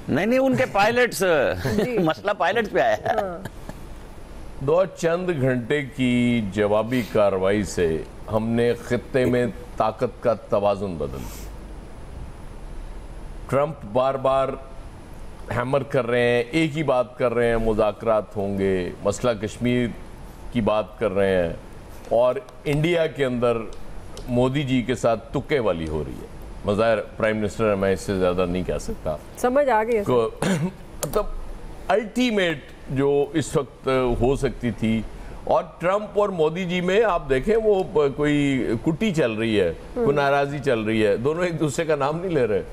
नहीं, उनके पायलट्स मसला पायलट्स पे आया। हाँ। दो चंद घंटे की जवाबी कार्रवाई से हमने खित्ते में ताकत का तवाजुन बदल दिया। ट्रंप बार बार हैमर कर रहे हैं, एक ही बात कर रहे हैं, मुज़ाकरात होंगे, मसला कश्मीर की बात कर रहे हैं, और इंडिया के अंदर मोदी जी के साथ तुक्के वाली हो रही है। मज़ाहिर प्राइम मिनिस्टर है, मैं इससे ज़्यादा नहीं कह सकता, समझ आ गई मतलब अल्टीमेट जो इस वक्त हो सकती थी। और ट्रंप और मोदी जी में आप देखें वो कोई कुटी चल रही है, कोई नाराज़ी चल रही है, दोनों एक दूसरे का नाम नहीं ले रहे।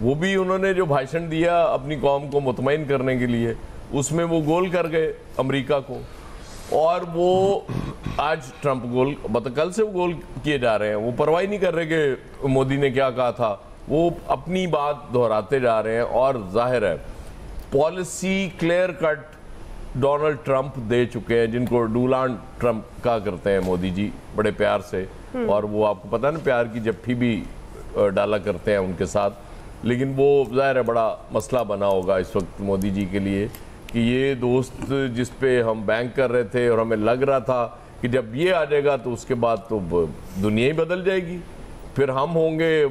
वो भी उन्होंने जो भाषण दिया अपनी कौम को मुतमईन करने के लिए, उसमें वो गोल कर गए अमेरिका को, और वो आज ट्रंप गोल, मतलब कल से वो गोल किए जा रहे हैं। वो परवाह नहीं कर रहे कि मोदी ने क्या कहा था, वो अपनी बात दोहराते जा रहे हैं। और जाहिर है policy clear cut Donald Trump दे चुके हैं, जिनको डोनाल्ड ट्रंप कहा करते हैं मोदी जी बड़े प्यार से, और वो आपको पता है ना प्यार की जफ्फी भी डाला करते हैं उनके साथ। लेकिन वो ज़ाहिर है बड़ा मसला बना होगा इस वक्त मोदी जी के लिए कि ये दोस्त जिस पे हम बैंक कर रहे थे और हमें लग रहा था कि जब ये आ जाएगा तो उसके बाद तो दुनिया ही बदल जाएगी, फिर हम होंगे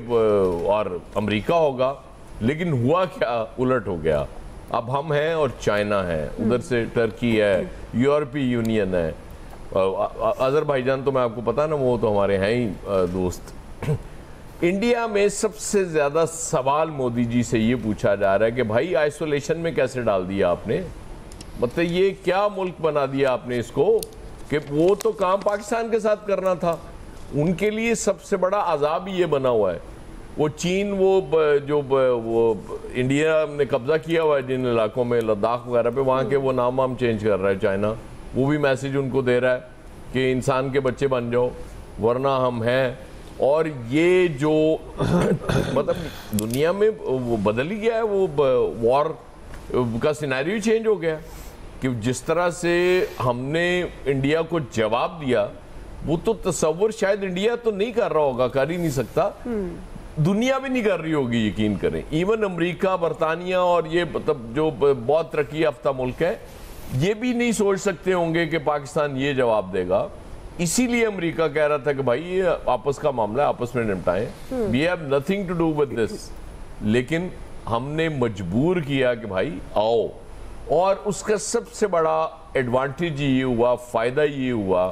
और अमेरिका होगा। लेकिन हुआ क्या, उलट हो गया। अब हम हैं और चाइना है, उधर से टर्की है, यूरोपीय यूनियन है, अजरबैजान तो मैं आपको पता ना वो तो हमारे हैं ही दोस्त। इंडिया में सबसे ज़्यादा सवाल मोदी जी से ये पूछा जा रहा है कि भाई आइसोलेशन में कैसे डाल दिया आपने, मतलब ये क्या मुल्क बना दिया आपने इसको, कि वो तो काम पाकिस्तान के साथ करना था। उनके लिए सबसे बड़ा अजाब ये बना हुआ है। वो चीन वो इंडिया ने कब्जा किया हुआ है जिन इलाकों में, लद्दाख वगैरह पे, वहाँ के वो नाम वाम चेंज कर रहा है चाइना। वो भी मैसेज उनको दे रहा है कि इंसान के बच्चे बन जाओ वरना हम हैं। और ये जो मतलब दुनिया में वो बदल ही गया है, वो वॉर का सिनेरियो चेंज हो गया कि जिस तरह से हमने इंडिया को जवाब दिया वो तो तसव्वुर शायद इंडिया तो नहीं कर रहा होगा, कर ही नहीं सकता, दुनिया भी नहीं कर रही होगी, यकीन करें। इवन अमेरिका, बरतानिया और ये मतलब जो बहुत तरक्की याफ्ता मुल्क है, ये भी नहीं सोच सकते होंगे कि पाकिस्तान ये जवाब देगा। इसीलिए अमेरिका कह रहा था कि भाई ये आपस का मामला है, आपस में निपटाएं, we have nothing to do with this. लेकिन हमने मजबूर किया कि भाई आओ, और उसका सबसे बड़ा एडवांटेज ये हुआ, फायदा ये हुआ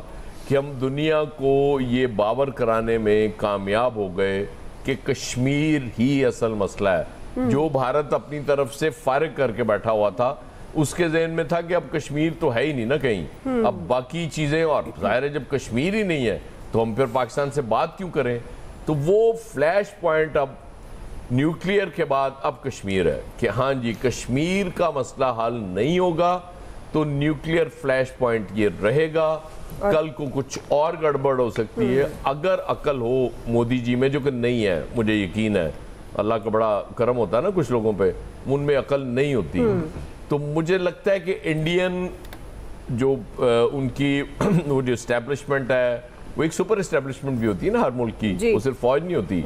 कि हम दुनिया को ये बावर कराने में कामयाब हो गए कि कश्मीर ही असल मसला है। जो भारत अपनी तरफ से फारिग करके बैठा हुआ था, उसके ज़हन में था कि अब कश्मीर तो है ही नहीं ना कहीं, अब बाकी चीज़ें, और जाहिर है जब कश्मीर ही नहीं है तो हम फिर पाकिस्तान से बात क्यों करें। तो वो फ्लैश पॉइंट अब न्यूक्लियर के बाद अब कश्मीर है कि हाँ जी कश्मीर का मसला हल नहीं होगा तो न्यूक्लियर फ्लैश पॉइंट ये रहेगा। कल को कुछ और गड़बड़ हो सकती है अगर अकल हो मोदी जी में, जो कि नहीं है, मुझे यकीन है। अल्लाह का बड़ा करम होता है ना कुछ लोगों पे, उनमें अकल नहीं होती। तो मुझे लगता है कि इंडियन जो उनकी वो जो एस्टेब्लिशमेंट है, वो एक सुपर एस्टेब्लिशमेंट भी होती है ना हर मुल्क की, वो सिर्फ फौज नहीं होती।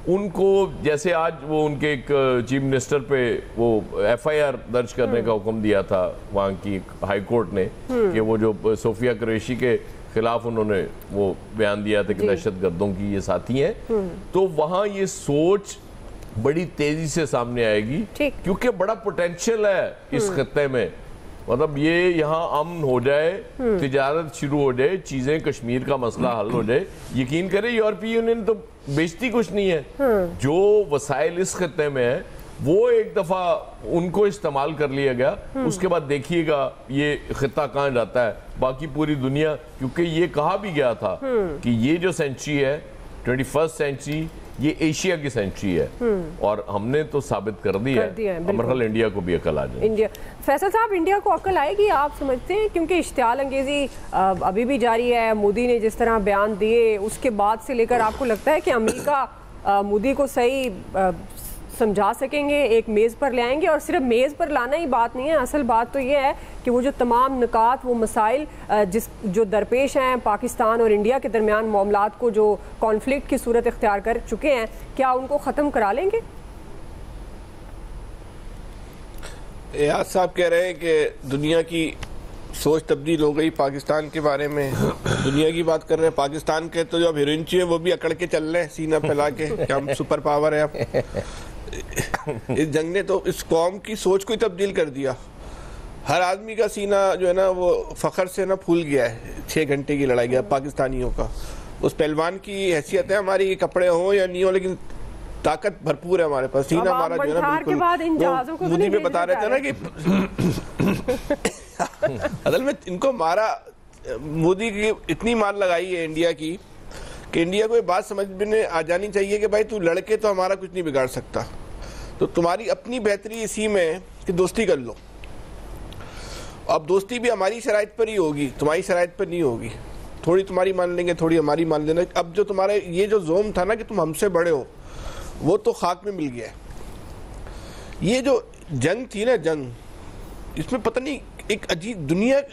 उनको जैसे आज वो उनके एक चीफ मिनिस्टर पे वो FIR दर्ज करने का हुक्म दिया था वहाँ की हाई कोर्ट ने, कि वो जो सोफिया कुरैशी के खिलाफ उन्होंने वो बयान दिया था कि दहशत गर्दों की ये साथी हैं, तो वहाँ ये सोच बड़ी तेजी से सामने आएगी क्योंकि बड़ा पोटेंशियल है इस खत्ते में। मतलब ये यहाँ अमन हो जाए, तिजारत शुरू हो जाए, चीजें, कश्मीर का मसला हल हो जाए, यकीन करें यूरोपीय यूनियन तो बेचती कुछ नहीं है। जो वसाइल इस खत्ते में है वो एक दफा उनको इस्तेमाल कर लिया गया, उसके बाद देखिएगा ये खिता कहाँ जाता है। बाकी पूरी दुनिया, क्योंकि ये कहा भी गया था कि ये जो सेंचुरी है 21st सेंचुरी, ये एशिया की सेंचुरी है, और हमने तो साबित कर दिया है। अमरखल इंडिया को भी अकल आ जाए। इंडिया, फैसल साहब, इंडिया को अकल आएगी आप समझते हैं? क्योंकि इश्तियाल अंगेजी अभी भी जारी है। मोदी ने जिस तरह बयान दिए उसके बाद से लेकर आपको लगता है कि अमेरिका मोदी को सही समझा सकेंगे, एक मेज़ पर ले आएंगे? और सिर्फ मेज़ पर लाना ही बात नहीं है, असल बात तो ये है कि वो जो तमाम निकात, वो मसाइल जो दरपेश हैं पाकिस्तान और इंडिया के दरमियान, मामलात को जो कॉन्फ्लिक्ट की सूरत इख्तियार कर चुके हैं, क्या उनको ख़त्म करा लेंगे? एयाज साहब कह रहे हैं कि दुनिया की सोच तब्दील हो गई पाकिस्तान के बारे में। दुनिया की बात कर रहे हैं, पाकिस्तान के तो जो अब हीरोइन चाहिए वो भी अकड़ के चल रहे हैं सीना फैला के कि हम सुपर पावर है। अब इस जंग ने तो इस कौम की सोच को ही तब्दील कर दिया। हर आदमी का सीना जो है ना वो फखर से ना फूल गया है। 6 घंटे की लड़ाई गया पाकिस्तानियों का। उस पहलवान की हैसियत है हमारी, कपड़े हो या नहीं हो, लेकिन ताकत भरपूर है हमारे पास। सीना हमारा जो है ना बिल्कुल मोदी में बता रहे थे ना कि असल में इनको मारा, मोदी की इतनी मार लगाई है इंडिया की कि इंडिया को ये बात समझ में आ जानी चाहिए कि भाई तू लड़के तो हमारा कुछ नहीं बिगाड़ सकता, तो तुम्हारी अपनी बेहतरी इसी में है कि दोस्ती कर लो। अब दोस्ती भी हमारी शराइत पर ही होगी, तुम्हारी शराइत पर नहीं होगी। थोड़ी तुम्हारी मान लेंगे, थोड़ी हमारी मान लेना। अब जो तुम्हारा ये जो जोम था ना कि तुम हमसे बड़े हो, वो तो खाक में मिल गया है। ये जो जंग थी ना, जंग, इसमें पता नहीं एक अजीब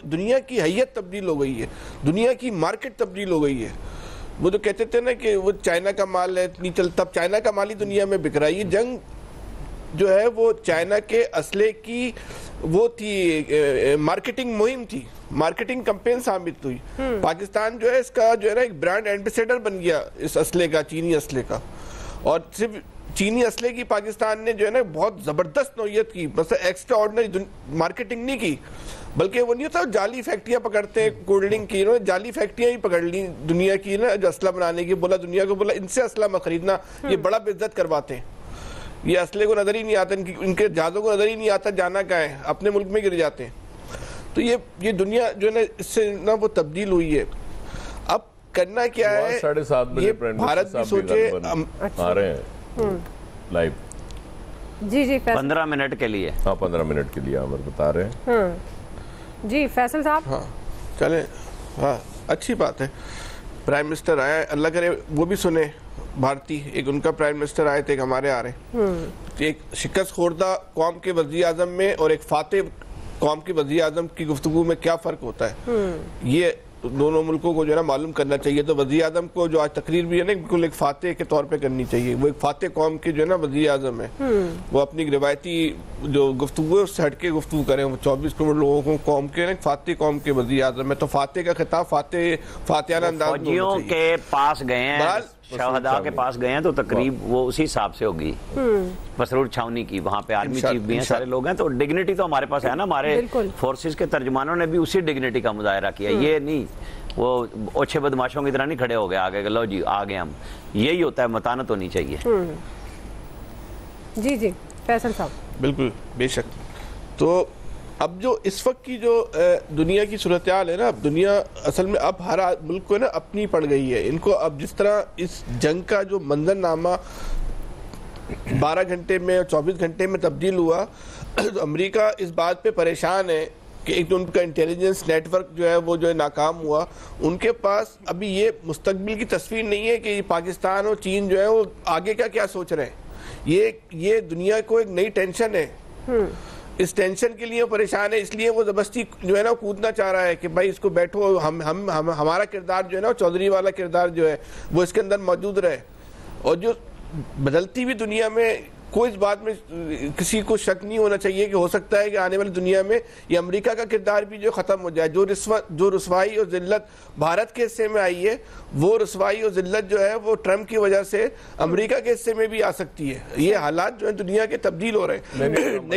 दुनिया की हैयत तब्दील हो गई है, दुनिया की मार्केट तब्दील हो गई है। वो जो कहते थे ना कि वो चाइना का माल है, नहीं चलता, तब चाइना का माल ही दुनिया में बिक रहा है। ये जंग जो है वो चाइना के असले की वो थी, मार्केटिंग मुहिम थी, मार्केटिंग कैंपेन साबित हुई। पाकिस्तान जो है इसका जो है ना एक ब्रांड एम्बेसडर बन गया इस असले का, चीनी असले का। और सिर्फ चीनी असले की पाकिस्तान ने जो है ना बहुत जबरदस्त नौयत की, बस एक्स्ट्रा ऑर्डिनरी मार्केटिंग नहीं की, बल्कि वो नहीं होता जाली फैक्ट्रियां पकड़ते हैं कोल्ड ड्रिंक की, इन्होंने जाली फैक्ट्रियां ही पकड़ ली दुनिया की ना, जो असला बनाने की। बोला दुनिया को, बोला इनसे असला मत खरीदना, ये बड़ा बेइज्जत करवाते हैं, ये असले को नजर ही नहीं आता, इनके जहाजों को नजर ही नहीं आता जाना कहाँ है, अपने मुल्क में गिर जाते हैं। तो ये दुनिया जो है ना इससे ना वो तब्दील हुई है। अब करना क्या है, 7:30 बजे ये भारत भी सोचे आ रहे हैं लाइव। जी 15 मिनट के लिए। हाँ 15 मिनट के लिए अमर बता रहे हैं। जी फैसल साहब। हाँ चले, हाँ अच्छी बात है। प्राइम मिनिस्टर आया, अल्लाह करे वो भी सुने भारतीय, एक उनका प्राइम मिनिस्टर आए थे, एक हमारे आ रहे। एक शिकस्त खोरदा कौम के वज़ीर आज़म में और एक फातेह कौम के वज़ीर आज़म की गुफ्तगू में क्या फ़र्क होता है, ये दोनों मुल्कों को जो है ना मालूम करना चाहिए। तो वज़ीर आज़म को जो आज तकरीर भी है ना बिल्कुल एक फातेह के तौर पे करनी चाहिए। वो एक फातेह कौम के जो है ना वज़ीर आज़म है, वो अपनी रिवायती जो गुफ्तगू है उससे हट के गुफ्तगू करें। वो 24 करोड़ लोगों को कौम के ना फातेह कौम के वज़ीर आज़म है, तो फातेह का खिताब फातेहाना अंदाज में फौजियों के पास गए हैं, शहदा के पास गए हैं, तो तकरीब वो उसी हिसाब से होगी। मसरूर छावनी की, वहाँ पे आर्मी चीफ भी हैं, सारे लोग हैं, तो डिग्निटी तो हमारे पास है ना। हमारे फोर्सेस के तर्जमानों ने भी उसी डिग्निटी का मुजाहरा किया। ये नहीं वो ओछे बदमाशों की तरह नहीं खड़े हो गए आगे, लो जी आ गए हम। यही होता है, मतानत होनी चाहिए। जी फैसल साहब। बिल्कुल बेशक। तो अब जो इस वक्त की जो दुनिया की सूरत हाल है ना, अब दुनिया असल में अब हर मुल्क को ना अपनी पड़ गई है। इनको अब जिस तरह इस जंग का जो मंजरनामा 12 घंटे में और 24 घंटे में तब्दील हुआ, तो अमेरिका इस बात पे परेशान है कि एक तो उनका इंटेलिजेंस नेटवर्क जो है वो जो है नाकाम हुआ। उनके पास अभी ये मुस्तकबिल की तस्वीर नहीं है कि पाकिस्तान और चीन जो है वो आगे का क्या सोच रहे हैं। ये दुनिया को एक नई टेंशन है, इस टेंशन के लिए परेशान है, इसलिए वो जबरदस्ती जो है ना कूदना चाह रहा है कि भाई इसको बैठो, हम हमारा किरदार जो है ना चौधरी वाला किरदार जो है वो इसके अंदर मौजूद रहे। और जो बदलती हुई दुनिया में कोई इस बात में किसी को शक नहीं होना चाहिए कि हो सकता है कि आने वाली दुनिया में ये अमेरिका का किरदार भी जो खत्म हो जाए। जो रुसवाई और जिल्लत भारत के हिस्से में आई है, वो रुसवाई और जिल्लत जो है वो ट्रम्प की वजह से अमेरिका के हिस्से में भी आ सकती है। ये हालात जो है दुनिया के तब्दील हो रहे हैं।